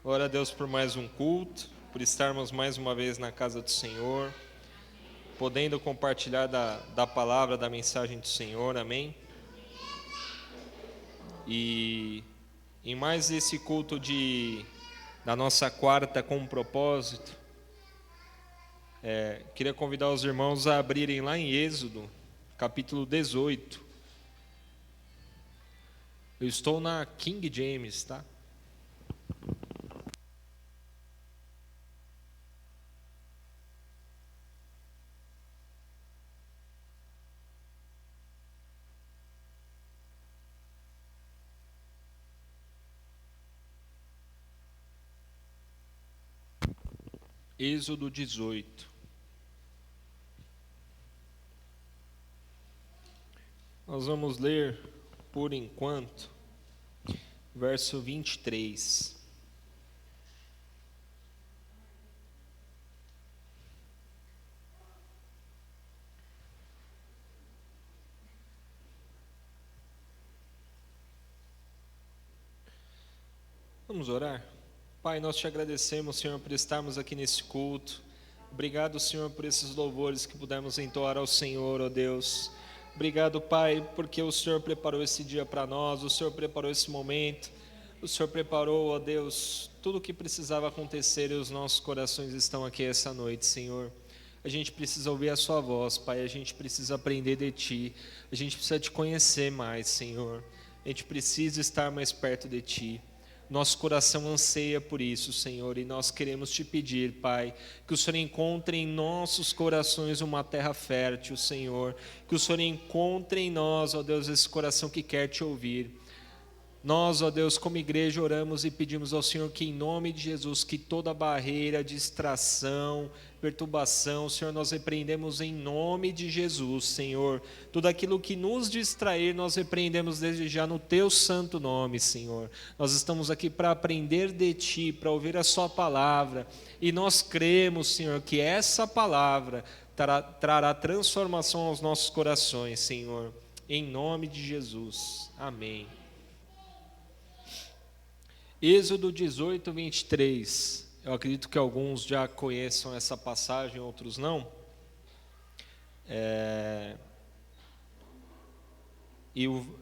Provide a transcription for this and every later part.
Glória a Deus por mais um culto, por estarmos mais uma vez na casa do Senhor, podendo compartilhar da palavra, da mensagem do Senhor, amém? E em mais esse culto da nossa quarta com propósito, queria convidar os irmãos a abrirem lá em Êxodo, capítulo 18. Eu estou na King James, tá? Êxodo 18. Nós vamos ler, por enquanto, verso 23. Vamos orar? Pai, nós te agradecemos, Senhor, por estarmos aqui nesse culto. Obrigado, Senhor, por esses louvores que pudemos entoar ao Senhor, ó Deus. Obrigado, Pai, porque o Senhor preparou esse dia para nós, o Senhor preparou esse momento, o Senhor preparou, ó Deus, tudo o que precisava acontecer e os nossos corações estão aqui essa noite, Senhor. A gente precisa ouvir a sua voz, Pai, a gente precisa aprender de Ti, a gente precisa Te conhecer mais, Senhor. A gente precisa estar mais perto de Ti. Nosso coração anseia por isso, Senhor, e nós queremos Te pedir, Pai, que o Senhor encontre em nossos corações uma terra fértil, Senhor, que o Senhor encontre em nós, ó Deus, esse coração que quer Te ouvir. Nós, ó Deus, como igreja, oramos e pedimos ao Senhor que, em nome de Jesus, que toda barreira, distração, perturbação, Senhor, nós repreendemos em nome de Jesus, Senhor. Tudo aquilo que nos distrair, nós repreendemos desde já no Teu santo nome, Senhor. Nós estamos aqui para aprender de Ti, para ouvir a Sua palavra, e nós cremos, Senhor, que essa palavra trará transformação aos nossos corações, Senhor. Em nome de Jesus. Amém. Êxodo 18, 23. Eu acredito que alguns já conheçam essa passagem, outros não.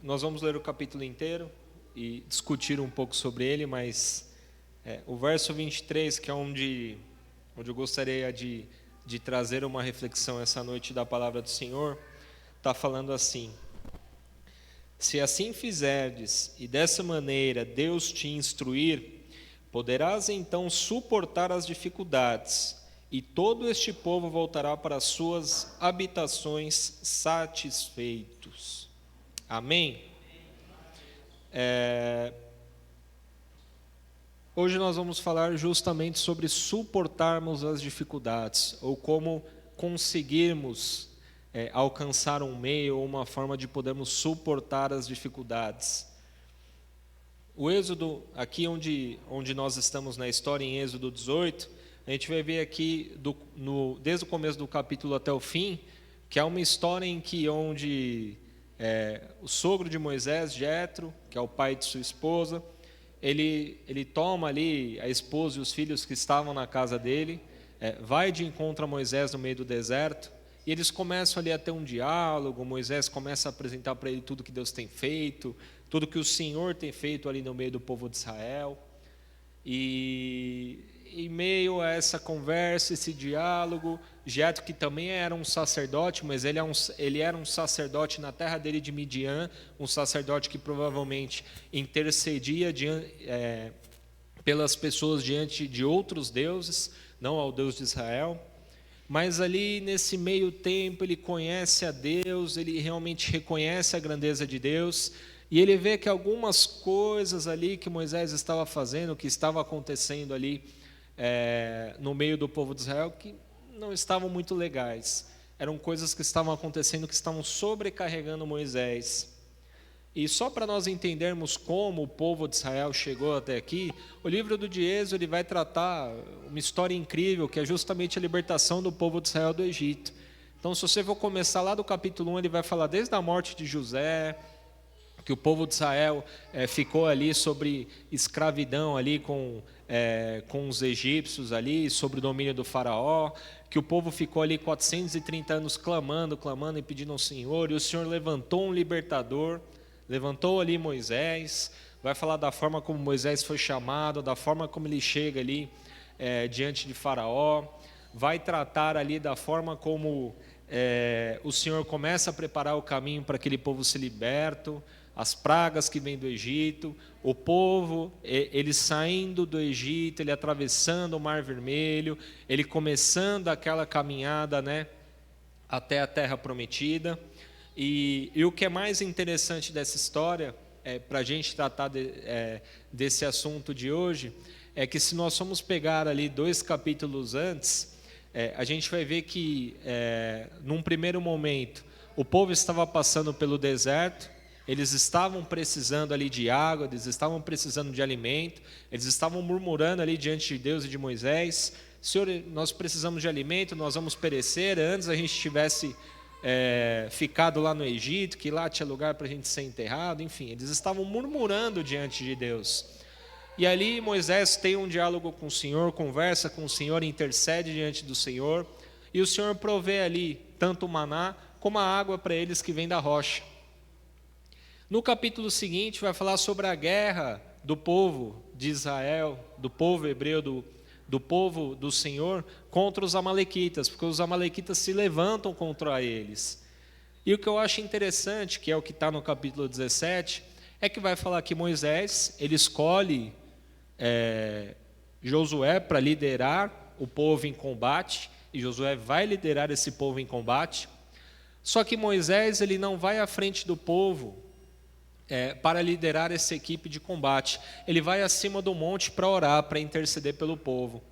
Nós vamos ler o capítulo inteiro e discutir um pouco sobre ele, mas o verso 23, que é onde eu gostaria de trazer uma reflexão essa noite da palavra do Senhor, está falando assim: se assim fizerdes, e dessa maneira Deus te instruir, poderás então suportar as dificuldades, e todo este povo voltará para as suas habitações satisfeitos. Amém? Hoje nós vamos falar justamente sobre suportarmos as dificuldades, ou como conseguirmos alcançar um meio ou uma forma de podermos suportar as dificuldades. O Êxodo, aqui onde nós estamos na história, em Êxodo 18, a gente vai ver aqui, desde o começo do capítulo até o fim, que é uma história em que onde o sogro de Moisés, Jetro, que é o pai de sua esposa, ele toma ali a esposa e os filhos que estavam na casa dele, vai de encontro a Moisés no meio do deserto, e eles começam ali a ter um diálogo. Moisés começa a apresentar para ele tudo que Deus tem feito, tudo que o Senhor tem feito ali no meio do povo de Israel. E em meio a essa conversa, esse diálogo, Jetro, que também era um sacerdote, mas ele era um sacerdote na terra dele de Midian, um sacerdote que provavelmente intercedia pelas pessoas diante de outros deuses, não ao Deus de Israel. Mas ali nesse meio tempo ele conhece a Deus, ele realmente reconhece a grandeza de Deus, e ele vê que algumas coisas ali que Moisés estava fazendo, que estava acontecendo ali no meio do povo de Israel, que não estavam muito legais. Eram coisas que estavam acontecendo, que estavam sobrecarregando Moisés. E só para nós entendermos como o povo de Israel chegou até aqui, o livro do Êxodo ele vai tratar uma história incrível, que é justamente a libertação do povo de Israel do Egito. Então, se você for começar lá do capítulo 1, ele vai falar desde a morte de José, que o povo de Israel ficou ali sobre escravidão ali com os egípcios ali, sobre o domínio do faraó, que o povo ficou ali 430 anos clamando e pedindo ao Senhor, e o Senhor levantou um libertador, levantou ali Moisés, vai falar da forma como Moisés foi chamado, da forma como ele chega ali diante de faraó, vai tratar ali da forma como o Senhor começa a preparar o caminho para aquele povo ser liberto, as pragas que vêm do Egito, o povo, ele saindo do Egito, ele atravessando o Mar Vermelho, ele começando aquela caminhada, né, até a Terra Prometida. E o que é mais interessante dessa história, para a gente tratar desse assunto de hoje, é que se nós formos pegar ali 2 capítulos antes, a gente vai ver que, num primeiro momento, o povo estava passando pelo deserto, eles estavam precisando ali de água, eles estavam precisando de alimento, eles estavam murmurando ali diante de Deus e de Moisés: Senhor, nós precisamos de alimento, nós vamos perecer. Antes a gente tivesse ficado lá no Egito, que lá tinha lugar para a gente ser enterrado. Enfim, eles estavam murmurando diante de Deus. E ali Moisés tem um diálogo com o Senhor, conversa com o Senhor, intercede diante do Senhor, e o Senhor provê ali tanto o maná como a água para eles que vem da rocha. No capítulo seguinte vai falar sobre a guerra do povo de Israel, do povo hebreu, do povo do Senhor contra os amalequitas, porque os amalequitas se levantam contra eles. E o que eu acho interessante, que é o que está no capítulo 17, é que vai falar que Moisés, ele escolhe Josué para liderar o povo em combate, e Josué vai liderar esse povo em combate. Só que Moisés, ele não vai à frente do povo para liderar essa equipe de combate. Ele vai acima do monte para orar, para interceder pelo povo.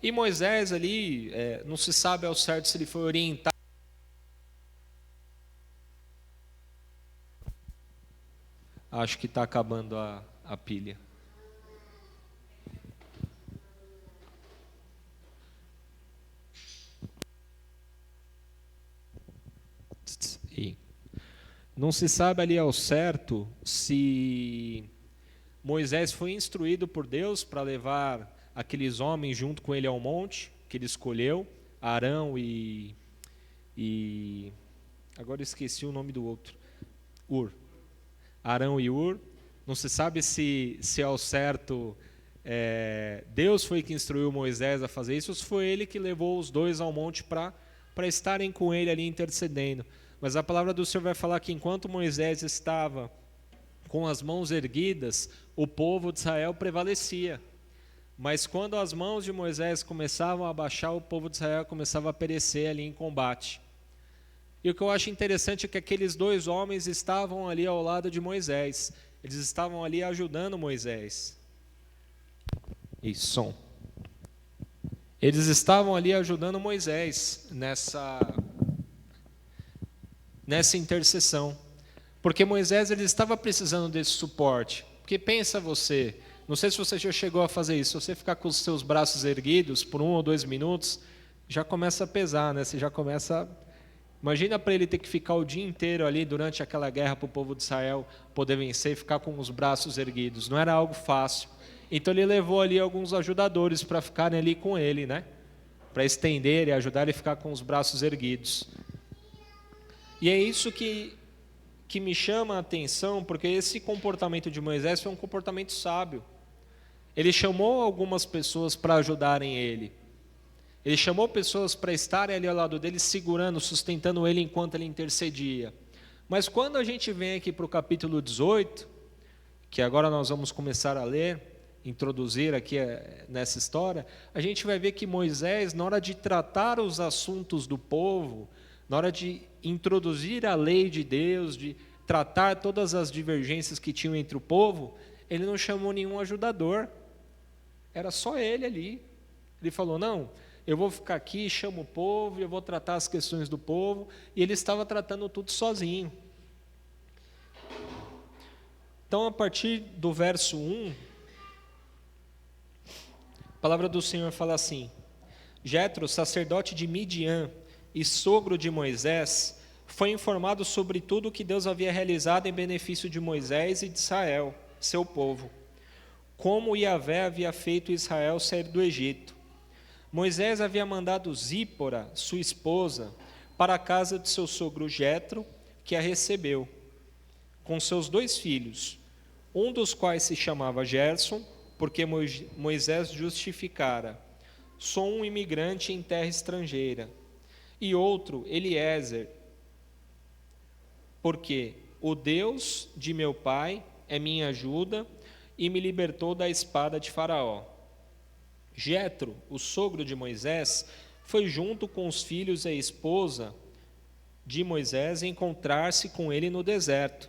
E Moisés ali, não se sabe ao certo se ele foi orientado. Acho que está acabando a pilha. Não se sabe ali ao certo se Moisés foi instruído por Deus para levar aqueles homens junto com ele ao monte que ele escolheu, Arão e agora esqueci o nome do outro, Ur. Arão e Ur. Não se sabe se ao certo Deus foi que instruiu Moisés a fazer isso, ou se foi ele que levou os dois ao monte para estarem com ele ali intercedendo. Mas a palavra do Senhor vai falar que enquanto Moisés estava com as mãos erguidas, o povo de Israel prevalecia. Mas quando as mãos de Moisés começavam a baixar, o povo de Israel começava a perecer ali em combate. E o que eu acho interessante é que aqueles dois homens estavam ali ao lado de Moisés. Eles estavam ali ajudando Moisés. Isso, som. Eles estavam ali ajudando Moisés nessa intercessão. Porque Moisés, ele estava precisando desse suporte. Porque pensa você, não sei se você já chegou a fazer isso, se você ficar com os seus braços erguidos por 1 ou 2 minutos, já começa a pesar, né? Você já começa... Imagina para ele ter que ficar o dia inteiro ali durante aquela guerra para o povo de Israel poder vencer e ficar com os braços erguidos. Não era algo fácil. Então ele levou ali alguns ajudadores para ficarem ali com ele, né? Para estender e ajudar ele a ficar com os braços erguidos. E é isso que me chama a atenção, porque esse comportamento de Moisés foi um comportamento sábio. Ele chamou algumas pessoas para ajudarem ele. Ele chamou pessoas para estarem ali ao lado dele, segurando, sustentando ele enquanto ele intercedia. Mas quando a gente vem aqui para o capítulo 18, que agora nós vamos começar a ler, introduzir aqui nessa história, a gente vai ver que Moisés, na hora de tratar os assuntos do povo, na hora de introduzir a lei de Deus, de tratar todas as divergências que tinham entre o povo, ele não chamou nenhum ajudador. Era só ele ali. Ele falou, não, eu vou ficar aqui, chamo o povo, eu vou tratar as questões do povo, e ele estava tratando tudo sozinho. Então, a partir do verso 1, a palavra do Senhor fala assim: Jetro, sacerdote de Midian e sogro de Moisés, foi informado sobre tudo o que Deus havia realizado em benefício de Moisés e de Israel, seu povo, como Yahvé havia feito Israel sair do Egito. Moisés havia mandado Zípora, sua esposa, para a casa de seu sogro Jetro, que a recebeu, com seus 2 filhos, um dos quais se chamava Gerson, porque Moisés justificara: sou um imigrante em terra estrangeira, e outro, Eliezer, porque o Deus de meu pai é minha ajuda e me libertou da espada de Faraó. Jetro, o sogro de Moisés, foi junto com os filhos e a esposa de Moisés encontrar-se com ele no deserto,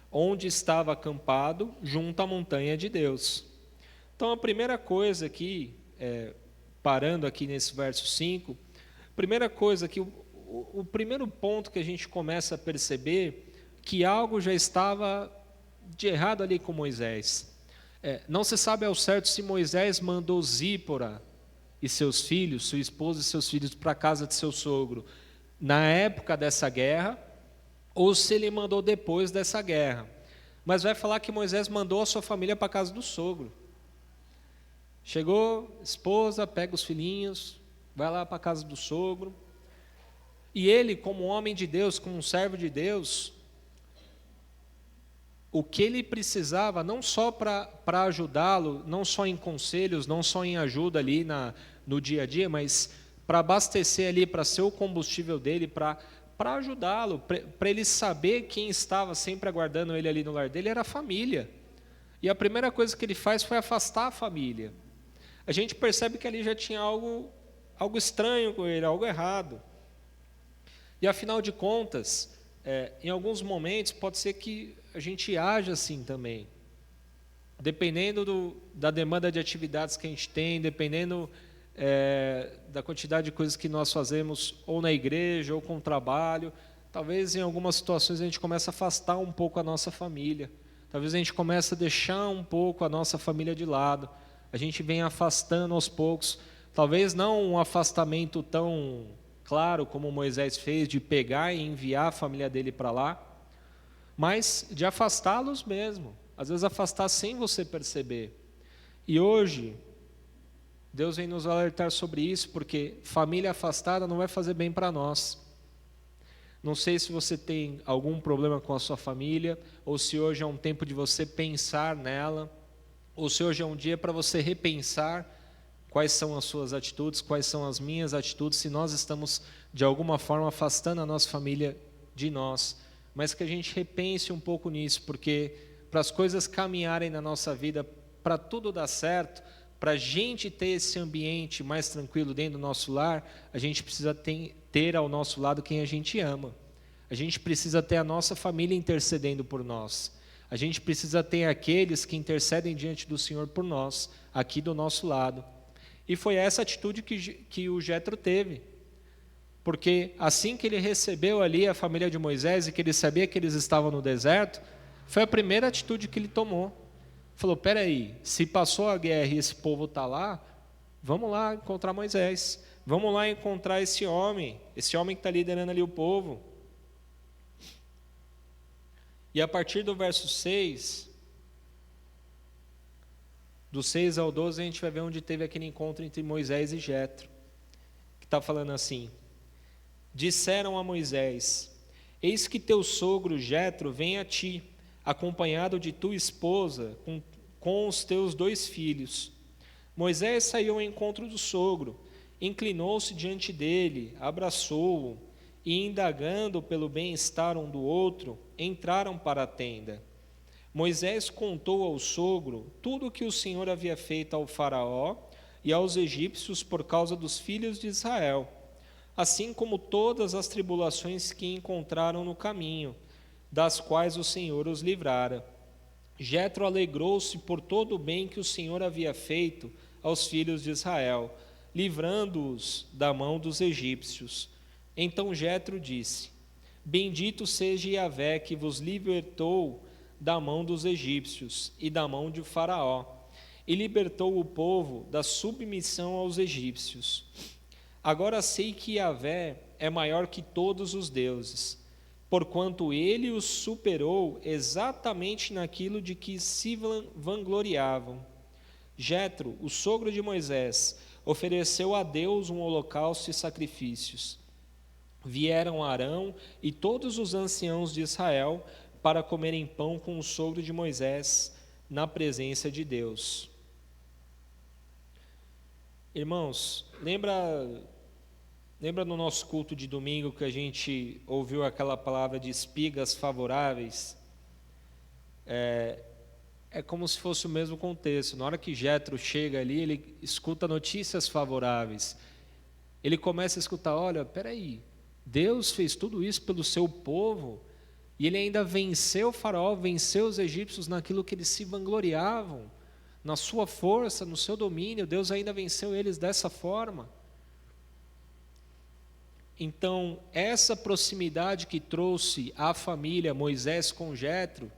onde estava acampado junto à montanha de Deus. Então, a primeira coisa aqui, parando aqui nesse verso 5, primeira coisa que o primeiro ponto que a gente começa a perceber que algo já estava de errado ali com Moisés. Não se sabe ao certo se Moisés mandou Zípora e seus filhos, sua esposa e seus filhos para a casa de seu sogro na época dessa guerra, ou se ele mandou depois dessa guerra. Mas vai falar que Moisés mandou a sua família para a casa do sogro. Chegou, esposa, pega os filhinhos, vai lá para a casa do sogro. E ele, como homem de Deus, como um servo de Deus, o que ele precisava, não só para ajudá-lo, não só em conselhos, não só em ajuda ali no dia a dia, mas para abastecer ali, para ser o combustível dele, para ajudá-lo, para ele saber quem estava sempre aguardando ele ali no lar dele, era a família. E a primeira coisa que ele faz foi afastar a família. A gente percebe que ali já tinha algo estranho com ele, algo errado. E afinal de contas, em alguns momentos pode ser que a gente age assim também. Dependendo da demanda de atividades que a gente tem, dependendo da quantidade de coisas que nós fazemos ou na igreja ou com o trabalho, talvez em algumas situações a gente comece a afastar um pouco a nossa família. Talvez a gente comece a deixar um pouco a nossa família de lado. A gente vem afastando aos poucos. Talvez não um afastamento tão claro como Moisés fez, de pegar e enviar a família dele para lá, mas de afastá-los mesmo. Às vezes afastar sem você perceber. E hoje, Deus vem nos alertar sobre isso, porque família afastada não vai fazer bem para nós. Não sei se você tem algum problema com a sua família, ou se hoje é um tempo de você pensar nela, ou se hoje é um dia para você repensar quais são as suas atitudes, quais são as minhas atitudes, se nós estamos de alguma forma afastando a nossa família de nós. Mas que a gente repense um pouco nisso, porque para as coisas caminharem na nossa vida, para tudo dar certo, para a gente ter esse ambiente mais tranquilo dentro do nosso lar, a gente precisa ter ao nosso lado quem a gente ama. A gente precisa ter a nossa família intercedendo por nós. A gente precisa ter aqueles que intercedem diante do Senhor por nós, aqui do nosso lado. E foi essa atitude que o Jetro teve. Porque assim que ele recebeu ali a família de Moisés e que ele sabia que eles estavam no deserto, foi a primeira atitude que ele tomou. Falou, peraí, se passou a guerra e esse povo está lá, vamos lá encontrar Moisés. Vamos lá encontrar esse homem que está liderando ali o povo. E a partir do verso 6, do 6 ao 12, a gente vai ver onde teve aquele encontro entre Moisés e Jetro, que está falando assim: disseram a Moisés, eis que teu sogro Jetro vem a ti, acompanhado de tua esposa, com os teus 2 filhos. Moisés saiu ao encontro do sogro, inclinou-se diante dele, abraçou-o, e indagando pelo bem-estar um do outro, entraram para a tenda. Moisés contou ao sogro tudo o que o Senhor havia feito ao faraó e aos egípcios por causa dos filhos de Israel, assim como todas as tribulações que encontraram no caminho, das quais o Senhor os livrara. Jetro alegrou-se por todo o bem que o Senhor havia feito aos filhos de Israel, livrando-os da mão dos egípcios. Então Jetro disse, bendito seja Yahvé que vos libertou da mão dos egípcios e da mão de Faraó, e libertou o povo da submissão aos egípcios. Agora sei que Yahvé é maior que todos os deuses. porquanto ele os superou exatamente naquilo de que se vangloriavam. Jetro, o sogro de Moisés, ofereceu a Deus um holocausto e sacrifícios. Vieram Arão e todos os anciãos de Israel para comerem pão com o sogro de Moisés na presença de Deus. Irmãos, lembra no nosso culto de domingo que a gente ouviu aquela palavra de espigas favoráveis? É como se fosse o mesmo contexto. Na hora que Jetro chega ali, ele escuta notícias favoráveis. Ele começa a escutar, olha, peraí, Deus fez tudo isso pelo seu povo, e ele ainda venceu o faraó, venceu os egípcios naquilo que eles se vangloriavam, na sua força, no seu domínio, Deus ainda venceu eles dessa forma. Então, essa proximidade que trouxe a família Moisés com Jetro,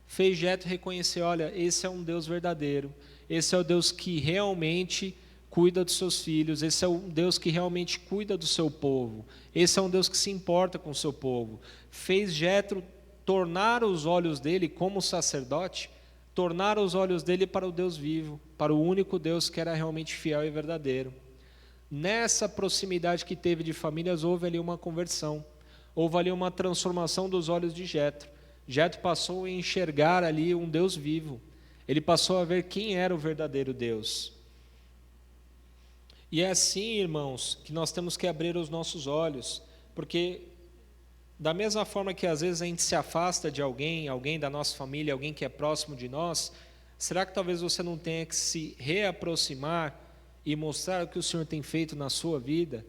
fez Jetro reconhecer, olha, esse é um Deus verdadeiro, esse é o Deus que realmente cuida dos seus filhos, esse é um Deus que realmente cuida do seu povo, esse é um Deus que se importa com o seu povo. Fez Jetro tornar os olhos dele como sacerdote, tornar os olhos dele para o Deus vivo, para o único Deus que era realmente fiel e verdadeiro. Nessa proximidade que teve de famílias, houve ali uma conversão, houve ali uma transformação dos olhos de Jetro. Jetro passou a enxergar ali um Deus vivo, ele passou a ver quem era o verdadeiro Deus. E é assim, irmãos, que nós temos que abrir os nossos olhos, porque da mesma forma que às vezes a gente se afasta de alguém da nossa família, alguém que é próximo de nós, será que talvez você não tenha que se reaproximar e mostrar o que o Senhor tem feito na sua vida?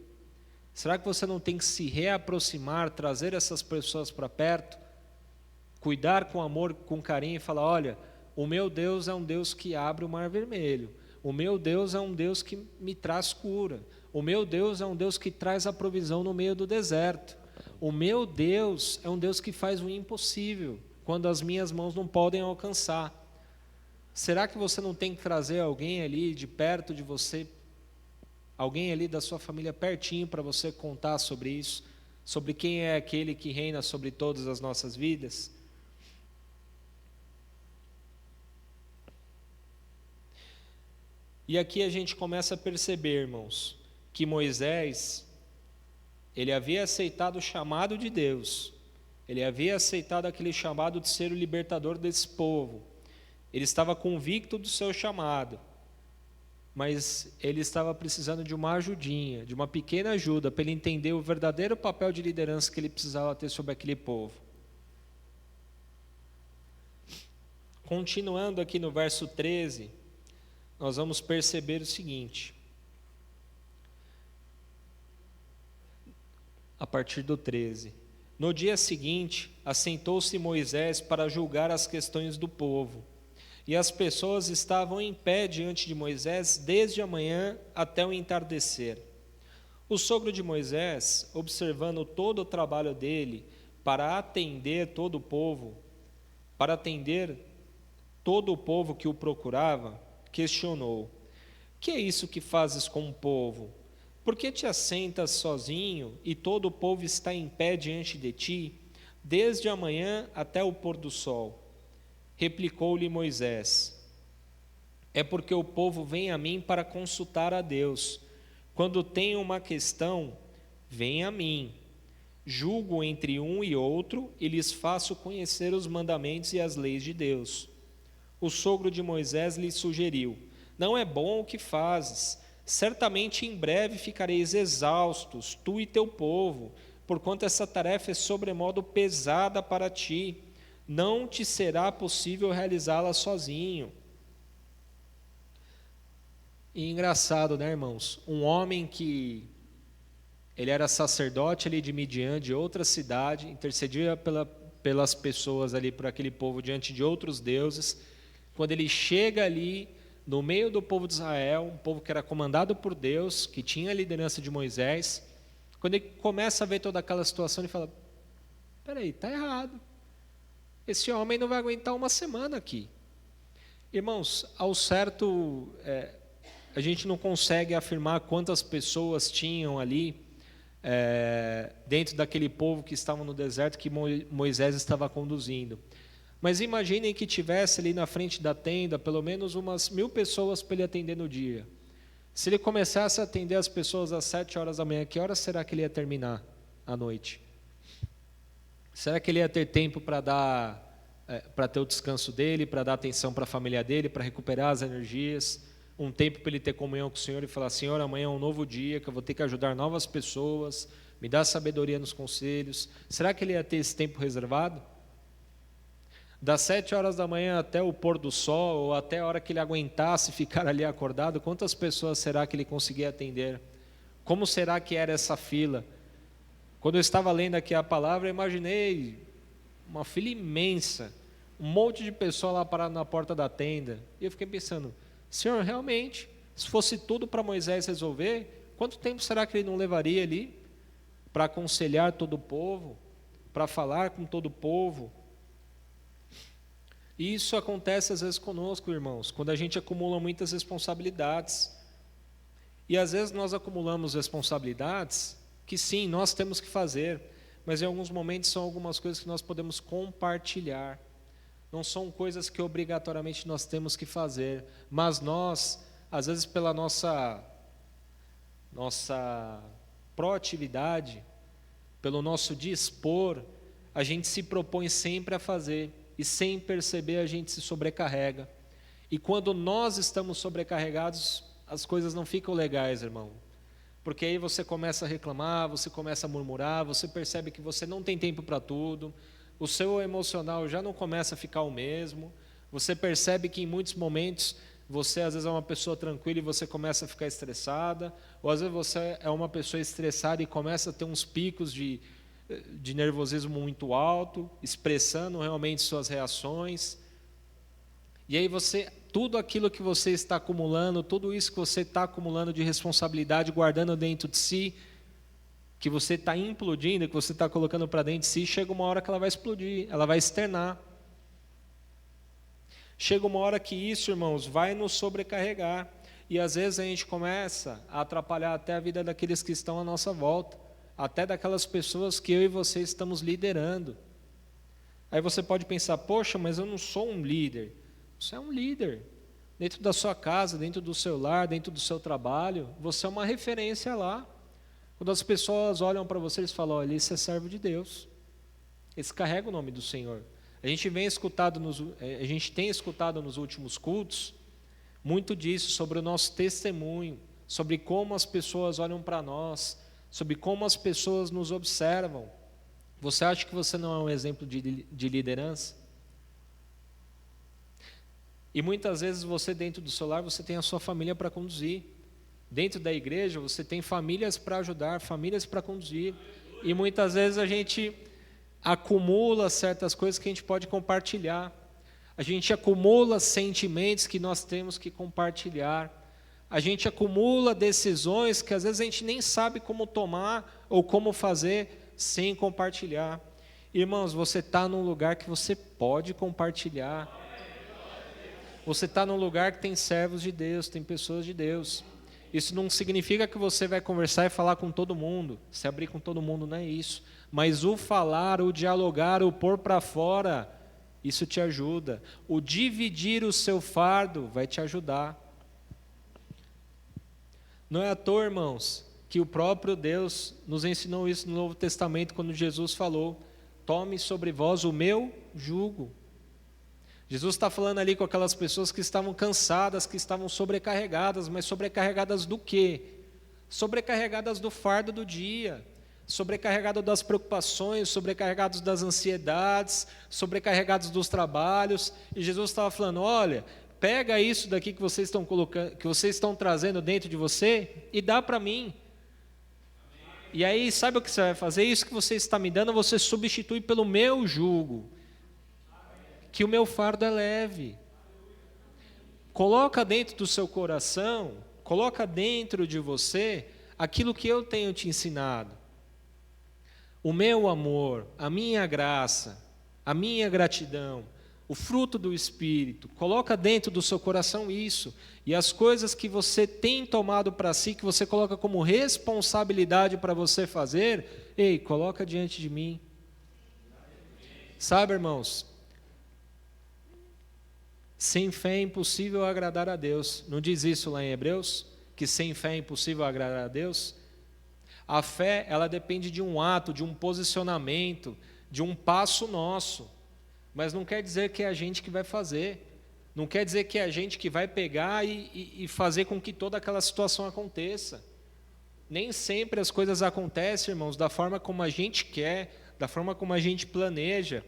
Será que você não tem que se reaproximar, trazer essas pessoas para perto, cuidar com amor, com carinho e falar, olha, o meu Deus é um Deus que abre o mar vermelho, o meu Deus é um Deus que me traz cura, o meu Deus é um Deus que traz a provisão no meio do deserto, o meu Deus é um Deus que faz o impossível, quando as minhas mãos não podem alcançar. Será que você não tem que trazer alguém ali de perto de você, alguém ali da sua família pertinho para você contar sobre isso, sobre quem é aquele que reina sobre todas as nossas vidas? E aqui a gente começa a perceber, irmãos, que Moisés, ele havia aceitado o chamado de Deus, ele havia aceitado aquele chamado de ser o libertador desse povo, ele estava convicto do seu chamado, mas ele estava precisando de uma ajudinha, de uma pequena ajuda, para ele entender o verdadeiro papel de liderança que ele precisava ter sobre aquele povo. Continuando aqui no verso 13, nós vamos perceber o seguinte, a partir do 13. No dia seguinte, assentou-se Moisés para julgar as questões do povo, e as pessoas estavam em pé diante de Moisés desde a manhã até o entardecer. O sogro de Moisés, observando todo o trabalho dele para atender todo o povo que o procurava, questionou: que é isso que fazes com o povo? Por que te assentas sozinho e todo o povo está em pé diante de ti, desde a manhã até o pôr do sol? Replicou-lhe Moisés: é porque o povo vem a mim para consultar a Deus. Quando tem uma questão, vem a mim. Julgo entre um e outro e lhes faço conhecer os mandamentos e as leis de Deus. O sogro de Moisés lhe sugeriu: não é bom o que fazes. Certamente em breve ficareis exaustos, tu e teu povo, porquanto essa tarefa é sobremodo pesada para ti. Não te será possível realizá-la sozinho. E engraçado, né, irmãos? Um homem que ele era sacerdote ali de Midian, de outra cidade, intercedia pelas pessoas ali, por aquele povo diante de outros deuses. Quando ele chega ali no meio do povo de Israel, um povo que era comandado por Deus, que tinha a liderança de Moisés, quando ele começa a ver toda aquela situação, ele fala: peraí, está errado. Esse homem não vai aguentar uma semana aqui. Irmãos, ao certo, a gente não consegue afirmar quantas pessoas tinham ali, dentro daquele povo que estava no deserto que Moisés estava conduzindo. Mas imaginem que tivesse ali na frente da tenda pelo menos umas 1000 pessoas para ele atender no dia. Se ele começasse a atender as pessoas às 7 horas da manhã, que horas será que ele ia terminar à noite? Será que ele ia ter tempo para ter o descanso dele, para dar atenção para a família dele, para recuperar as energias, um tempo para ele ter comunhão com o Senhor e falar: Senhor, amanhã é um novo dia, que eu vou ter que ajudar novas pessoas, me dá sabedoria nos conselhos. Será que ele ia ter esse tempo reservado? Das 7 horas da manhã até o pôr do sol, ou até a hora que ele aguentasse ficar ali acordado, quantas pessoas será que ele conseguia atender? Como será que era essa fila? Quando eu estava lendo aqui a palavra, eu imaginei uma fila imensa, um monte de pessoas lá parado na porta da tenda. E eu fiquei pensando: Senhor, realmente, se fosse tudo para Moisés resolver, quanto tempo será que ele não levaria ali para aconselhar todo o povo, para falar com todo o povo? E isso acontece às vezes conosco, irmãos, quando a gente acumula muitas responsabilidades. E às vezes nós acumulamos responsabilidades que sim, nós temos que fazer, mas em alguns momentos são algumas coisas que nós podemos compartilhar. Não são coisas que obrigatoriamente nós temos que fazer, mas nós, às vezes pela nossa proatividade, pelo nosso dispor, a gente se propõe sempre a fazer, e sem perceber a gente se sobrecarrega. E quando nós estamos sobrecarregados, as coisas não ficam legais, irmão. Porque aí você começa a reclamar, você começa a murmurar, você percebe que você não tem tempo para tudo, o seu emocional já não começa a ficar o mesmo, você percebe que em muitos momentos você às vezes é uma pessoa tranquila e você começa a ficar estressada, ou às vezes você é uma pessoa estressada e começa a ter uns picos de nervosismo muito alto, expressando realmente suas reações. E aí tudo aquilo que você está acumulando, tudo isso que você está acumulando de responsabilidade, guardando dentro de si, que você está implodindo, que você está colocando para dentro de si, chega uma hora que ela vai explodir, ela vai externar. Chega uma hora que isso, irmãos, vai nos sobrecarregar. E às vezes a gente começa a atrapalhar até a vida daqueles que estão à nossa volta, até daquelas pessoas que eu e você estamos liderando. Aí você pode pensar: poxa, mas eu não sou um líder. Você é um líder. Dentro da sua casa, dentro do seu lar, dentro do seu trabalho, você é uma referência lá. Quando as pessoas olham para você, eles falam: olha, esse é servo de Deus. Esse carrega o nome do Senhor. A gente tem escutado nos últimos cultos muito disso, sobre o nosso testemunho, sobre como as pessoas olham para nós, sobre como as pessoas nos observam. Você acha que você não é um exemplo de liderança? E muitas vezes você, dentro do seu lar, você tem a sua família para conduzir. Dentro da igreja você tem famílias para ajudar, famílias para conduzir. E muitas vezes a gente acumula certas coisas que a gente pode compartilhar. A gente acumula sentimentos que nós temos que compartilhar. A gente acumula decisões que às vezes a gente nem sabe como tomar ou como fazer sem compartilhar. Irmãos, você está num lugar que você pode compartilhar. Você está num lugar que tem servos de Deus, tem pessoas de Deus. Isso não significa que você vai conversar e falar com todo mundo, se abrir com todo mundo, não é isso. Mas o falar, o dialogar, o pôr para fora, isso te ajuda. O dividir o seu fardo vai te ajudar. Não é à toa, irmãos, que o próprio Deus nos ensinou isso no Novo Testamento, quando Jesus falou: tome sobre vós o meu jugo. Jesus está falando ali com aquelas pessoas que estavam cansadas, que estavam sobrecarregadas, mas sobrecarregadas do quê? Sobrecarregadas do fardo do dia, sobrecarregadas das preocupações, sobrecarregados das ansiedades, sobrecarregados dos trabalhos. E Jesus estava falando: olha, pega isso daqui que vocês estão colocando, que vocês estão trazendo dentro de você e dá para mim. E aí, sabe o que você vai fazer? Isso que você está me dando, você substitui pelo meu jugo, que o meu fardo é leve. Coloca dentro do seu coração, coloca dentro de você aquilo que eu tenho te ensinado. O meu amor, a minha graça, a minha gratidão. o fruto do Espírito. Coloca dentro do seu coração isso. E as coisas que você tem tomado para si, que você coloca como responsabilidade para você fazer, ei, coloca diante de mim. Sabe, irmãos, sem fé é impossível agradar a Deus. Não diz isso lá em Hebreus? Que sem fé é impossível agradar a Deus? A fé, ela depende de um ato, de um posicionamento, de um passo nosso. Mas não quer dizer que é a gente que vai fazer. Não quer dizer que é a gente que vai pegar e fazer com que toda aquela situação aconteça. Nem sempre as coisas acontecem, irmãos, da forma como a gente quer, da forma como a gente planeja,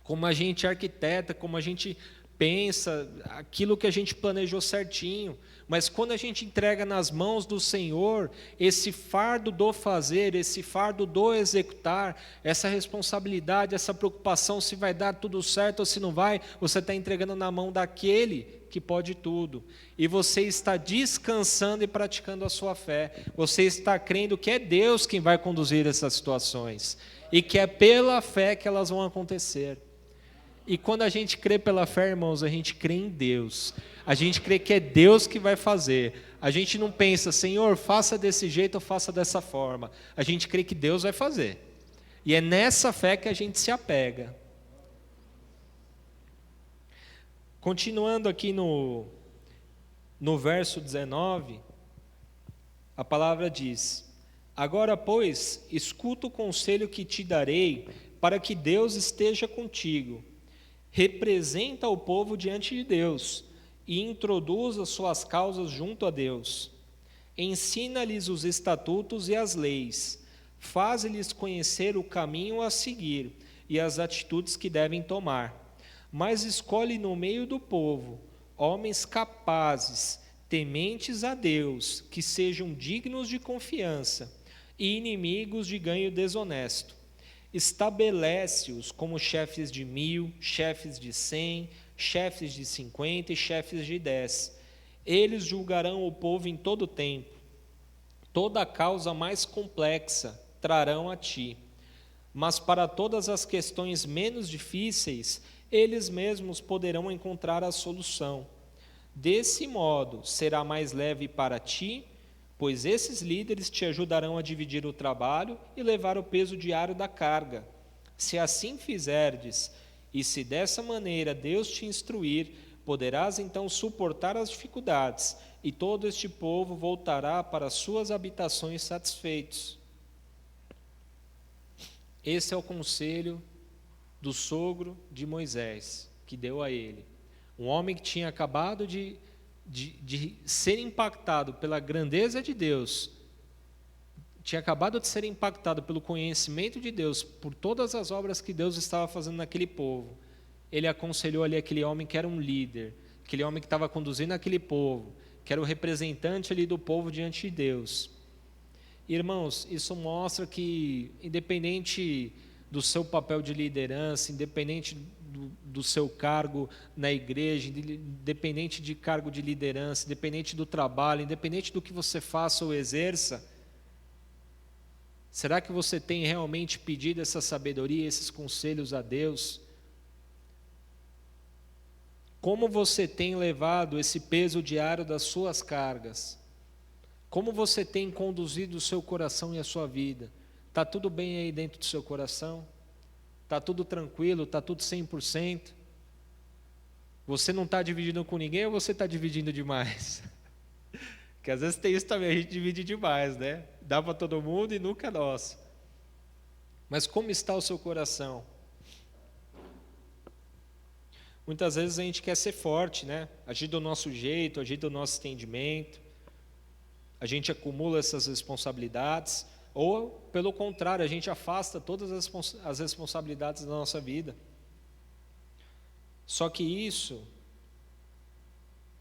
como a gente arquiteta, como a gente pensa, aquilo que a gente planejou certinho. Mas quando a gente entrega nas mãos do Senhor, esse fardo do fazer, esse fardo do executar, essa responsabilidade, essa preocupação se vai dar tudo certo ou se não vai, você está entregando na mão daquele que pode tudo. E você está descansando e praticando a sua fé. Você está crendo que é Deus quem vai conduzir essas situações. E que é pela fé que elas vão acontecer. E quando a gente crê pela fé, irmãos, a gente crê em Deus. A gente crê que é Deus que vai fazer. A gente não pensa, Senhor, faça desse jeito ou faça dessa forma. A gente crê que Deus vai fazer. E é nessa fé que a gente se apega. Continuando aqui no verso 19, a palavra diz: agora, pois, escuta o conselho que te darei, para que Deus esteja contigo. Representa o povo diante de Deus e introduz as suas causas junto a Deus. Ensina-lhes os estatutos e as leis. Faz-lhes conhecer o caminho a seguir e as atitudes que devem tomar. Mas escolhe no meio do povo homens capazes, tementes a Deus, que sejam dignos de confiança e inimigos de ganho desonesto. Estabelece-os como chefes de 1000, chefes de 100, chefes de 50 e chefes de 10. Eles julgarão o povo em todo o tempo. Toda a causa mais complexa trarão a ti. Mas para todas as questões menos difíceis, eles mesmos poderão encontrar a solução. Desse modo, será mais leve para ti, pois esses líderes te ajudarão a dividir o trabalho e levar o peso diário da carga. Se assim fizerdes, e se dessa maneira Deus te instruir, poderás então suportar as dificuldades, e todo este povo voltará para suas habitações satisfeitos. Esse é o conselho do sogro de Moisés, que deu a ele. Um homem que tinha acabado de ser impactado pela grandeza de Deus, tinha acabado de ser impactado pelo conhecimento de Deus, por todas as obras que Deus estava fazendo naquele povo. Ele aconselhou ali aquele homem que era um líder, aquele homem que estava conduzindo aquele povo, que era o representante ali do povo diante de Deus. Irmãos, isso mostra que, independente do seu papel de liderança, independente do seu cargo na igreja, independente de cargo de liderança, independente do trabalho, independente do que você faça ou exerça, será que você tem realmente pedido essa sabedoria, esses conselhos a Deus? Como você tem levado esse peso diário das suas cargas? Como você tem conduzido o seu coração e a sua vida? Está tudo bem aí dentro do seu coração? Está tudo tranquilo? Está tudo 100%? Você não está dividindo com ninguém ou você está dividindo demais? Porque às vezes tem isso também, a gente divide demais, né? Dá para todo mundo e nunca é nosso. Mas como está o seu coração? Muitas vezes a gente quer ser forte, né? Agir do nosso jeito, agir do nosso entendimento. A gente acumula essas responsabilidades, ou, pelo contrário, a gente afasta todas as responsabilidades da nossa vida. Só que isso,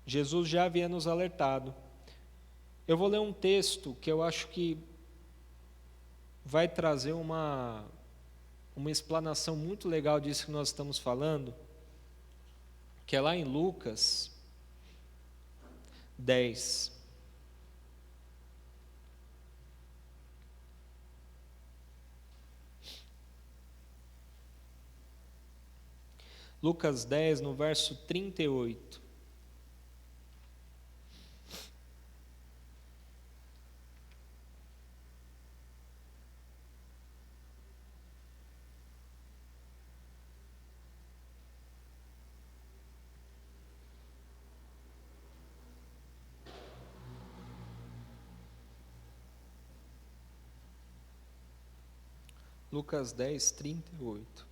Jesus já havia nos alertado. Eu vou ler um texto que eu acho que vai trazer uma explanação muito legal disso que nós estamos falando, que é lá em Lucas 10. Lucas 10, no verso 38. Lucas 10, 38.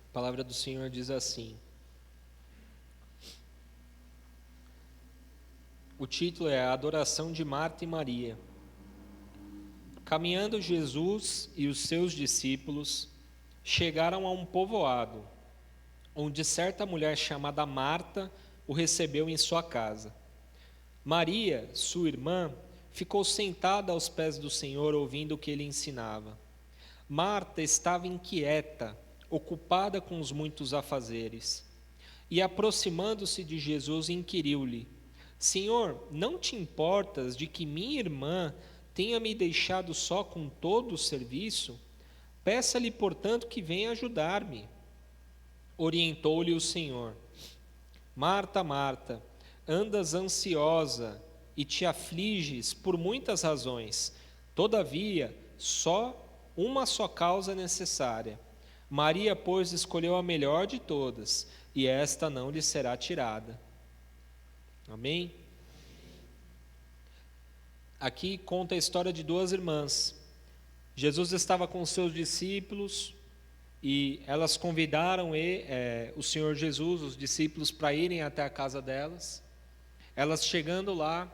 A palavra do Senhor diz assim. O título é A Adoração de Marta e Maria. Caminhando Jesus e os seus discípulos chegaram a um povoado, onde certa mulher chamada Marta o recebeu em sua casa. Maria, sua irmã, ficou sentada aos pés do Senhor ouvindo o que ele ensinava. Marta estava inquieta, ocupada com os muitos afazeres. E aproximando-se de Jesus, inquiriu-lhe: Senhor, não te importas de que minha irmã tenha me deixado só com todo o serviço? Peça-lhe, portanto, que venha ajudar-me. Orientou-lhe o Senhor: Marta, Marta, andas ansiosa e te afliges por muitas razões. Todavia, uma só causa é necessária. Maria, pois, escolheu a melhor de todas, e esta não lhe será tirada. Amém? Aqui conta a história de duas irmãs. Jesus estava com os seus discípulos e elas convidaram o Senhor Jesus, os discípulos, para irem até a casa delas. Elas chegando lá,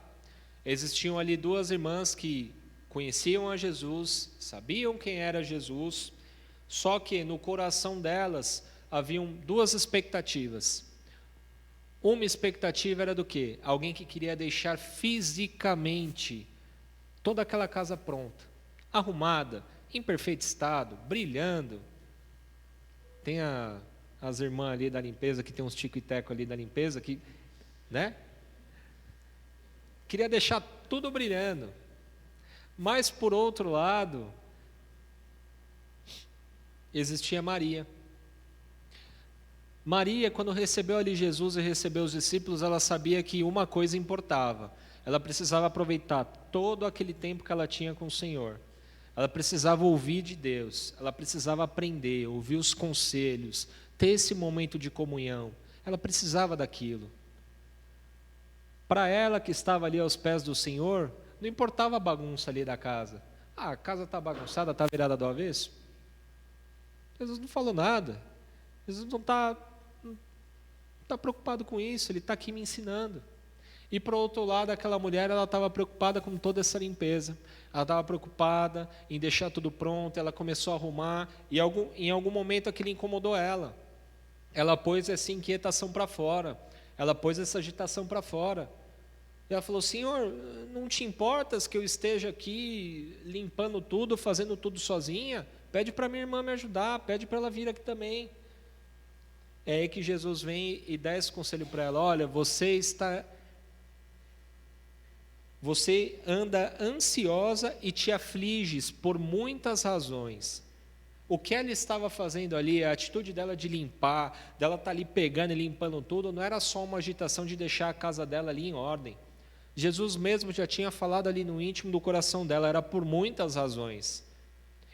existiam ali duas irmãs que conheciam a Jesus, sabiam quem era Jesus, só que no coração delas haviam duas expectativas. Uma expectativa era do quê? Alguém que queria deixar fisicamente toda aquela casa pronta, arrumada, em perfeito estado, brilhando. Tem as irmãs ali da limpeza, que tem uns tico e teco ali da limpeza, que, né? Queria deixar tudo brilhando. Mas, por outro lado, existia Maria. Maria, quando recebeu ali Jesus e recebeu os discípulos, ela sabia que uma coisa importava. Ela precisava aproveitar todo aquele tempo que ela tinha com o Senhor. Ela precisava ouvir de Deus, ela precisava aprender, ouvir os conselhos, ter esse momento de comunhão. Ela precisava daquilo. Para ela que estava ali aos pés do Senhor, não importava a bagunça ali da casa. A casa está bagunçada, está virada do avesso. Jesus não falou nada. Jesus não está preocupado com isso, ele está aqui me ensinando. E por outro lado, aquela mulher, ela estava preocupada com toda essa limpeza, ela estava preocupada em deixar tudo pronto, ela começou a arrumar, e em algum momento aquilo incomodou ela. Ela pôs essa inquietação para fora, ela pôs essa agitação para fora. E ela falou: Senhor, não te importas que eu esteja aqui limpando tudo, fazendo tudo sozinha? Pede para minha irmã me ajudar, pede para ela vir aqui também. É aí que Jesus vem e dá esse conselho para ela: olha, você anda ansiosa e te afliges por muitas razões. O que ela estava fazendo ali, a atitude dela de limpar, dela estar ali pegando e limpando tudo, não era só uma agitação de deixar a casa dela ali em ordem. Jesus mesmo já tinha falado ali no íntimo do coração dela, era por muitas razões.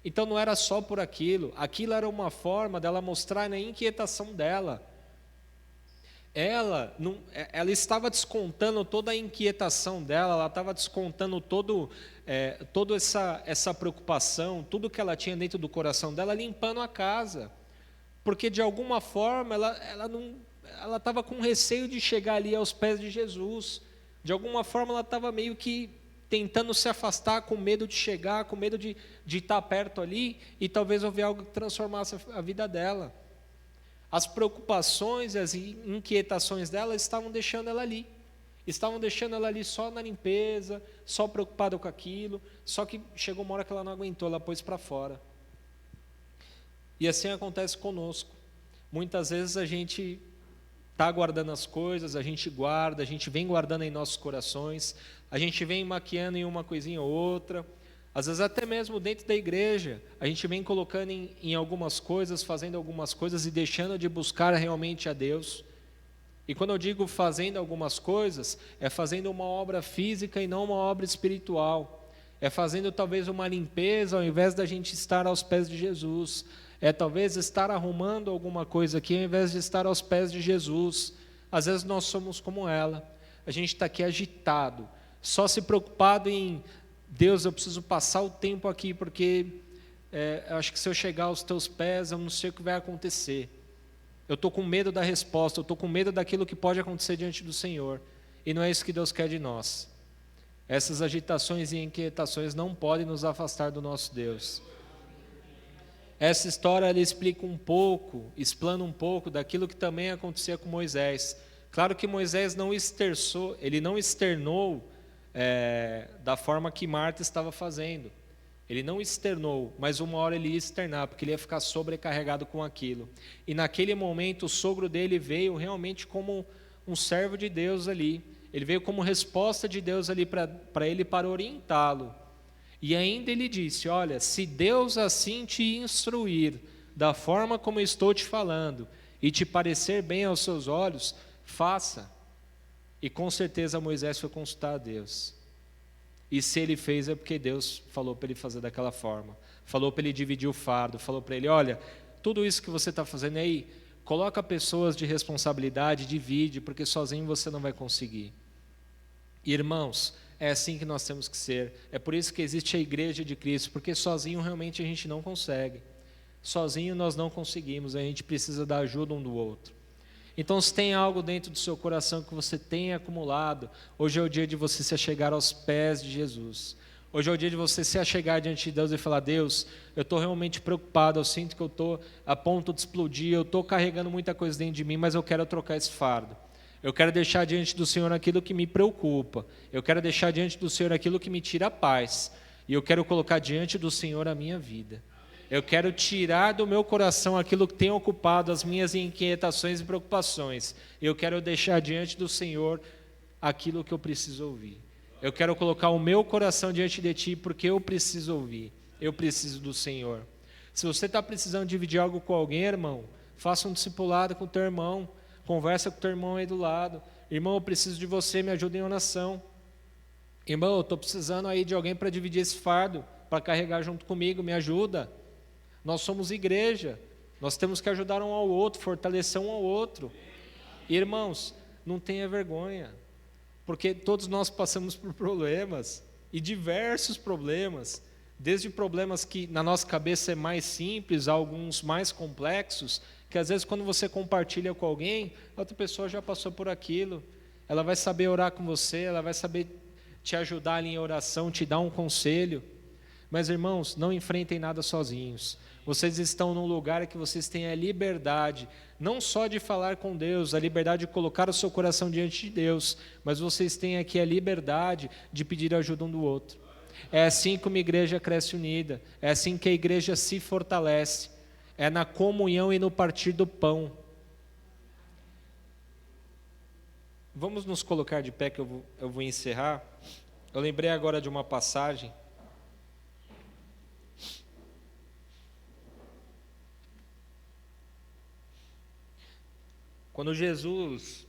Então não era só por aquilo era uma forma dela mostrar na inquietação dela. Ela estava descontando toda a inquietação dela, ela estava descontando toda essa preocupação, tudo que ela tinha dentro do coração dela, limpando a casa. Porque de alguma forma ela estava com receio de chegar ali aos pés de Jesus. De alguma forma ela estava meio que tentando se afastar, com medo de chegar, com medo de estar perto ali, e talvez houver algo que transformasse a vida dela. As preocupações e as inquietações dela estavam deixando ela ali. estavam deixando ela ali só na limpeza, só preocupada com aquilo, só que chegou uma hora que ela não aguentou, ela pôs para fora. E assim acontece conosco. Muitas vezes a gente está guardando as coisas, a gente guarda, a gente vem guardando em nossos corações, a gente vem maquiando em uma coisinha ou outra, às vezes até mesmo dentro da igreja, a gente vem colocando em algumas coisas, fazendo algumas coisas e deixando de buscar realmente a Deus. E quando eu digo fazendo algumas coisas, é fazendo uma obra física e não uma obra espiritual. É fazendo talvez uma limpeza ao invés da gente estar aos pés de Jesus. É talvez estar arrumando alguma coisa aqui ao invés de estar aos pés de Jesus. Às vezes nós somos como ela. A gente está aqui agitado, só se preocupado em Deus, eu preciso passar o tempo aqui, porque eu acho que se eu chegar aos teus pés, eu não sei o que vai acontecer. Eu estou com medo da resposta, eu estou com medo daquilo que pode acontecer diante do Senhor. E não é isso que Deus quer de nós. Essas agitações e inquietações não podem nos afastar do nosso Deus. Essa história ela explica um pouco, explana um pouco daquilo que também acontecia com Moisés. Claro que Moisés não externou da forma que Marta estava fazendo. Ele não externou, mas uma hora ele ia externar, porque ele ia ficar sobrecarregado com aquilo. E naquele momento o sogro dele veio realmente como um servo de Deus ali. Ele veio como resposta de Deus ali para ele, para orientá-lo. E ainda ele disse, olha, se Deus assim te instruir, da forma como eu estou te falando, e te parecer bem aos seus olhos, faça. E com certeza Moisés foi consultar a Deus. E se ele fez é porque Deus falou para ele fazer daquela forma. Falou para ele dividir o fardo, falou para ele, olha, tudo isso que você está fazendo aí, coloca pessoas de responsabilidade, divide, porque sozinho você não vai conseguir. Irmãos, é assim que nós temos que ser. É por isso que existe a igreja de Cristo, porque sozinho realmente a gente não consegue. Sozinho nós não conseguimos, a gente precisa da ajuda um do outro. Então, se tem algo dentro do seu coração que você tem acumulado, hoje é o dia de você se achegar aos pés de Jesus. Hoje é o dia de você se achegar diante de Deus e falar, Deus, eu estou realmente preocupado, eu sinto que eu estou a ponto de explodir, eu estou carregando muita coisa dentro de mim, mas eu quero trocar esse fardo. Eu quero deixar diante do Senhor aquilo que me preocupa. Eu quero deixar diante do Senhor aquilo que me tira a paz. E eu quero colocar diante do Senhor a minha vida. Eu quero tirar do meu coração aquilo que tem ocupado as minhas inquietações e preocupações. Eu quero deixar diante do Senhor aquilo que eu preciso ouvir. Eu quero colocar o meu coração diante de Ti porque eu preciso ouvir. Eu preciso do Senhor. Se você está precisando dividir algo com alguém, irmão, faça um discipulado com o teu irmão. Conversa com o teu irmão aí do lado. Irmão, eu preciso de você, me ajuda em oração. Irmão, eu estou precisando aí de alguém para dividir esse fardo, para carregar junto comigo, me ajuda. Nós somos igreja, nós temos que ajudar um ao outro, fortalecer um ao outro. Irmãos, não tenha vergonha, porque todos nós passamos por problemas, e diversos problemas, desde problemas que na nossa cabeça é mais simples, a alguns mais complexos, que às vezes quando você compartilha com alguém, a outra pessoa já passou por aquilo, ela vai saber orar com você, ela vai saber te ajudar ali em oração, te dar um conselho. Mas irmãos, não enfrentem nada sozinhos. Vocês estão num lugar que vocês têm a liberdade, não só de falar com Deus, a liberdade de colocar o seu coração diante de Deus, mas vocês têm aqui a liberdade de pedir ajuda um do outro. É assim que uma igreja cresce unida, é assim que a igreja se fortalece, é na comunhão e no partir do pão. Vamos nos colocar de pé que eu vou encerrar. Eu lembrei agora de uma passagem. Quando Jesus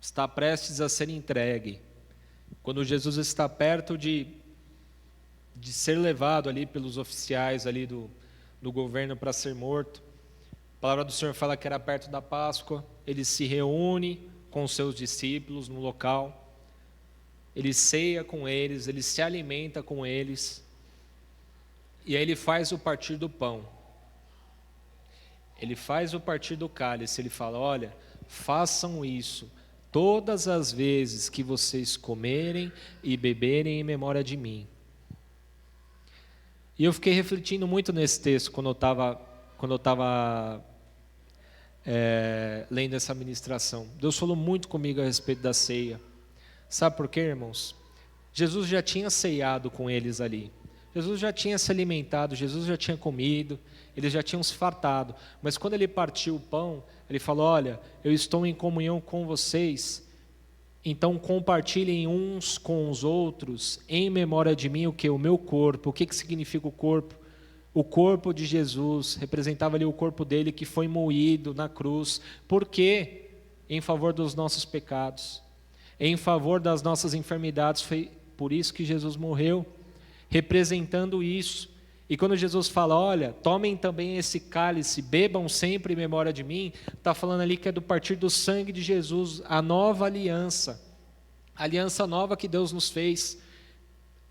está prestes a ser entregue, quando Jesus está perto de ser levado ali pelos oficiais ali do governo para ser morto, a palavra do Senhor fala que era perto da Páscoa, ele se reúne com os seus discípulos no local, ele ceia com eles, ele se alimenta com eles, e aí ele faz o partir do pão. Ele faz o partir do cálice, ele fala, olha, façam isso todas as vezes que vocês comerem e beberem em memória de mim. E eu fiquei refletindo muito nesse texto quando eu estava lendo essa ministração. Deus falou muito comigo a respeito da ceia. Sabe por quê, irmãos? Jesus já tinha ceiado com eles ali. Jesus já tinha se alimentado, Jesus já tinha comido, eles já tinham se fartado. Mas quando ele partiu o pão, ele falou: olha, eu estou em comunhão com vocês, então compartilhem uns com os outros, em memória de mim, o que? O meu corpo. O que significa o corpo? O corpo de Jesus, representava ali o corpo dele que foi moído na cruz. Por quê? Em favor dos nossos pecados, em favor das nossas enfermidades. Foi por isso que Jesus morreu, representando isso. E quando Jesus fala: olha, tomem também esse cálice, bebam sempre em memória de mim, está falando ali que é do partir do sangue de Jesus, a nova aliança, a aliança nova que Deus nos fez.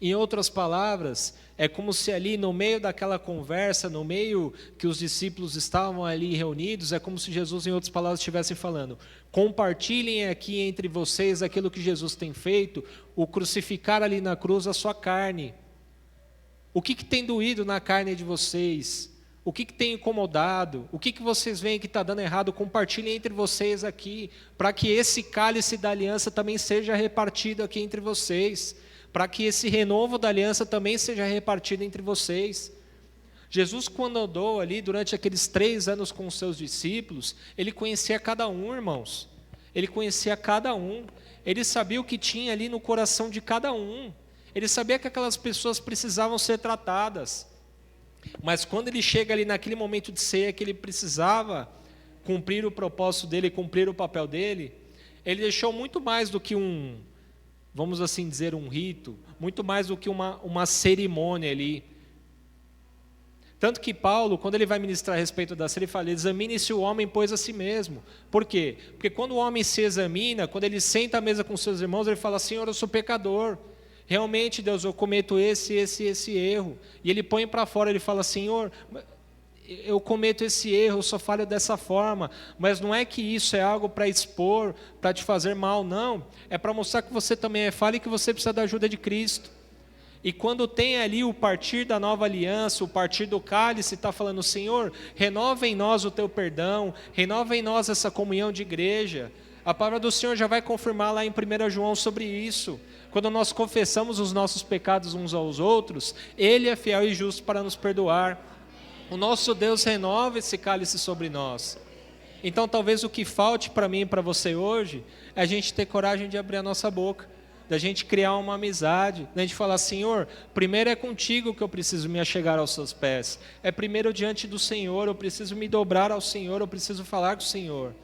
Em outras palavras, é como se ali no meio daquela conversa, no meio que os discípulos estavam ali reunidos, é como se Jesus, em outras palavras, estivesse falando: compartilhem aqui entre vocês aquilo que Jesus tem feito, o crucificar ali na cruz a sua carne. O que tem doído na carne de vocês? O que tem incomodado? O que vocês veem que está dando errado? Compartilhem entre vocês aqui, para que esse cálice da aliança também seja repartido aqui entre vocês, para que esse renovo da aliança também seja repartido entre vocês. Jesus, quando andou ali durante aqueles 3 anos com os seus discípulos, ele conhecia cada um, irmãos. Ele conhecia cada um. Ele sabia o que tinha ali no coração de cada um. Ele sabia que aquelas pessoas precisavam ser tratadas. Mas quando ele chega ali naquele momento de ceia, que ele precisava cumprir o propósito dele, cumprir o papel dele, ele deixou muito mais do que vamos assim dizer, um rito, muito mais do que uma cerimônia ali. Tanto que Paulo, quando ele vai ministrar a respeito da ceia, ele fala: examine-se o homem, pois a si mesmo. Por quê? Porque quando o homem se examina, quando ele senta à mesa com seus irmãos, ele fala: Senhor, eu sou pecador. Realmente, Deus, eu cometo esse erro. E ele põe para fora, ele fala: Senhor, eu cometo esse erro, eu só falho dessa forma. Mas não é que isso é algo para expor, para te fazer mal, não. É para mostrar que você também é falho e que você precisa da ajuda de Cristo. E quando tem ali o partir da nova aliança, o partir do cálice, está falando: Senhor, renova em nós o teu perdão, renova em nós essa comunhão de igreja. A palavra do Senhor já vai confirmar lá em 1 João sobre isso. Quando nós confessamos os nossos pecados uns aos outros, Ele é fiel e justo para nos perdoar. O nosso Deus renova esse cálice sobre nós. Então talvez o que falte para mim e para você hoje é a gente ter coragem de abrir a nossa boca, da gente criar uma amizade, da gente falar: Senhor, primeiro é contigo que eu preciso me achegar aos seus pés. É primeiro diante do Senhor, eu preciso me dobrar ao Senhor, eu preciso falar com o Senhor.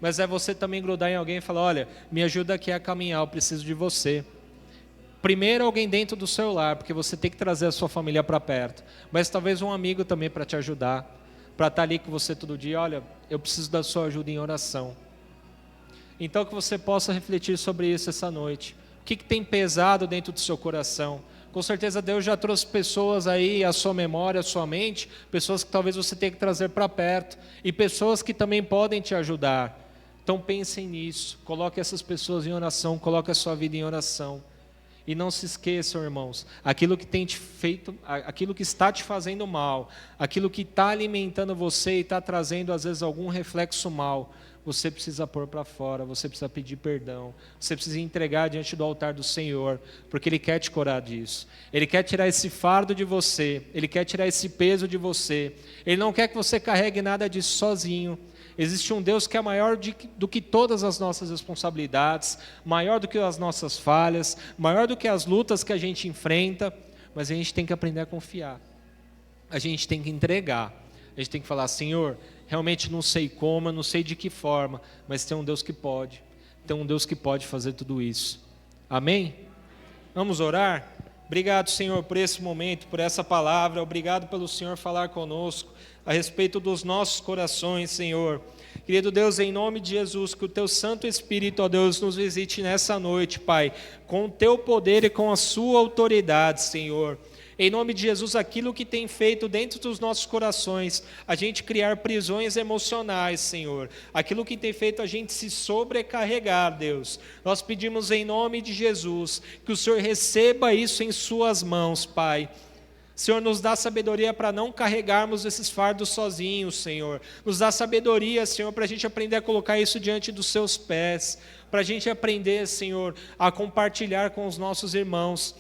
Mas é você também grudar em alguém e falar: olha, me ajuda aqui a caminhar, eu preciso de você. Primeiro alguém dentro do seu lar, porque você tem que trazer a sua família para perto. Mas talvez um amigo também para te ajudar, para estar ali com você todo dia. Olha, eu preciso da sua ajuda em oração. Então que você possa refletir sobre isso essa noite. O que tem pesado dentro do seu coração? Com certeza Deus já trouxe pessoas aí à sua memória, à sua mente, pessoas que talvez você tenha que trazer para perto, e pessoas que também podem te ajudar. Então pensem nisso, coloque essas pessoas em oração, coloque a sua vida em oração. E não se esqueçam, irmãos, aquilo que tem te feito, aquilo que está te fazendo mal, aquilo que está alimentando você e está trazendo às vezes algum reflexo mal, você precisa pôr para fora, você precisa pedir perdão, você precisa entregar diante do altar do Senhor, porque Ele quer te curar disso. Ele quer tirar esse fardo de você, Ele quer tirar esse peso de você. Ele não quer que você carregue nada disso sozinho. Existe um Deus que é maior do que todas as nossas responsabilidades, maior do que as nossas falhas, maior do que as lutas que a gente enfrenta, mas a gente tem que aprender a confiar. A gente tem que entregar. A gente tem que falar: Senhor, realmente não sei como, eu não sei de que forma, mas tem um Deus que pode. Tem um Deus que pode fazer tudo isso. Amém? Vamos orar? Obrigado, Senhor, por esse momento, por essa palavra. Obrigado pelo Senhor falar conosco a respeito dos nossos corações, Senhor. Querido Deus, em nome de Jesus, que o Teu Santo Espírito, ó Deus, nos visite nessa noite, Pai, com o Teu poder e com a Sua autoridade, Senhor. Em nome de Jesus, aquilo que tem feito dentro dos nossos corações, a gente criar prisões emocionais, Senhor. Aquilo que tem feito a gente se sobrecarregar, Deus. Nós pedimos em nome de Jesus, que o Senhor receba isso em suas mãos, Pai. Senhor, nos dá sabedoria para não carregarmos esses fardos sozinhos, Senhor. Nos dá sabedoria, Senhor, para a gente aprender a colocar isso diante dos seus pés. Para a gente aprender, Senhor, a compartilhar com os nossos irmãos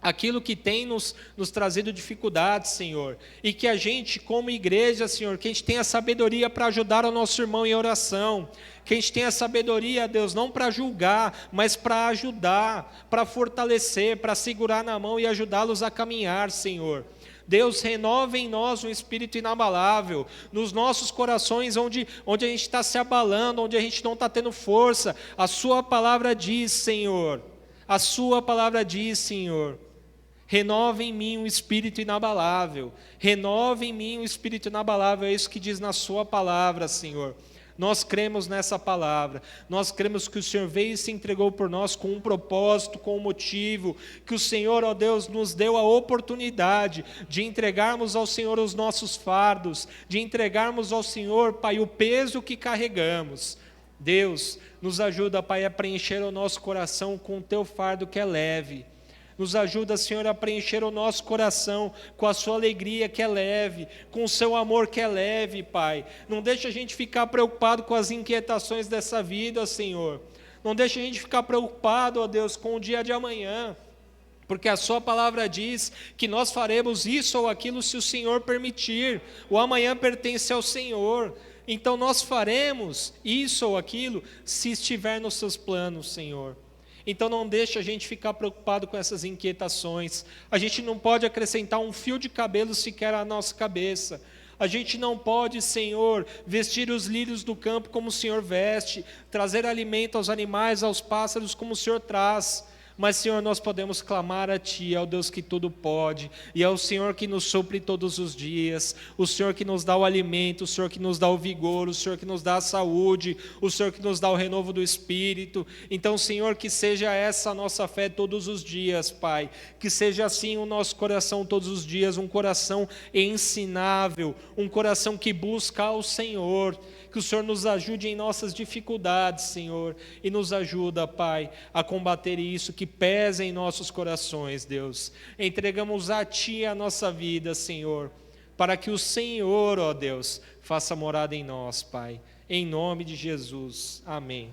aquilo que tem nos trazido dificuldades, Senhor. E que a gente, como igreja, Senhor, que a gente tenha sabedoria para ajudar o nosso irmão em oração. Que a gente tenha sabedoria, Deus, não para julgar, mas para ajudar, para fortalecer, para segurar na mão e ajudá-los a caminhar, Senhor. Deus, renova em nós um espírito inabalável, nos nossos corações onde a gente está se abalando, onde a gente não está tendo força. A sua palavra diz, Senhor, a sua palavra diz, Senhor, renova em mim um espírito inabalável, renova em mim um espírito inabalável, é isso que diz na sua palavra, Senhor. Nós cremos nessa palavra, nós cremos que o Senhor veio e se entregou por nós com um propósito, com um motivo, que o Senhor, ó Deus, nos deu a oportunidade de entregarmos ao Senhor os nossos fardos, de entregarmos ao Senhor, Pai, o peso que carregamos. Deus, nos ajuda, Pai, a preencher o nosso coração com o teu fardo que é leve. Nos ajuda, Senhor, a preencher o nosso coração com a sua alegria que é leve, com o seu amor que é leve, Pai. Não deixa a gente ficar preocupado com as inquietações dessa vida, Senhor. Não deixa a gente ficar preocupado, ó Deus, com o dia de amanhã. Porque a sua palavra diz que nós faremos isso ou aquilo se o Senhor permitir. O amanhã pertence ao Senhor. Então nós faremos isso ou aquilo se estiver nos seus planos, Senhor. Então não deixa a gente ficar preocupado com essas inquietações. A gente não pode acrescentar um fio de cabelo sequer à nossa cabeça. A gente não pode, Senhor, vestir os lírios do campo como o Senhor veste, trazer alimento aos animais, aos pássaros como o Senhor traz. Mas, Senhor, nós podemos clamar a Ti, ao Deus que tudo pode, e é o Senhor que nos supre todos os dias, o Senhor que nos dá o alimento, o Senhor que nos dá o vigor, o Senhor que nos dá a saúde, o Senhor que nos dá o renovo do Espírito. Então, Senhor, que seja essa a nossa fé todos os dias, Pai, que seja assim o nosso coração todos os dias, um coração ensinável, um coração que busca ao Senhor. Que o Senhor nos ajude em nossas dificuldades, Senhor, e nos ajuda, Pai, a combater isso que pesa em nossos corações, Deus. Entregamos a Ti a nossa vida, Senhor, para que o Senhor, ó Deus, faça morada em nós, Pai. Em nome de Jesus. Amém.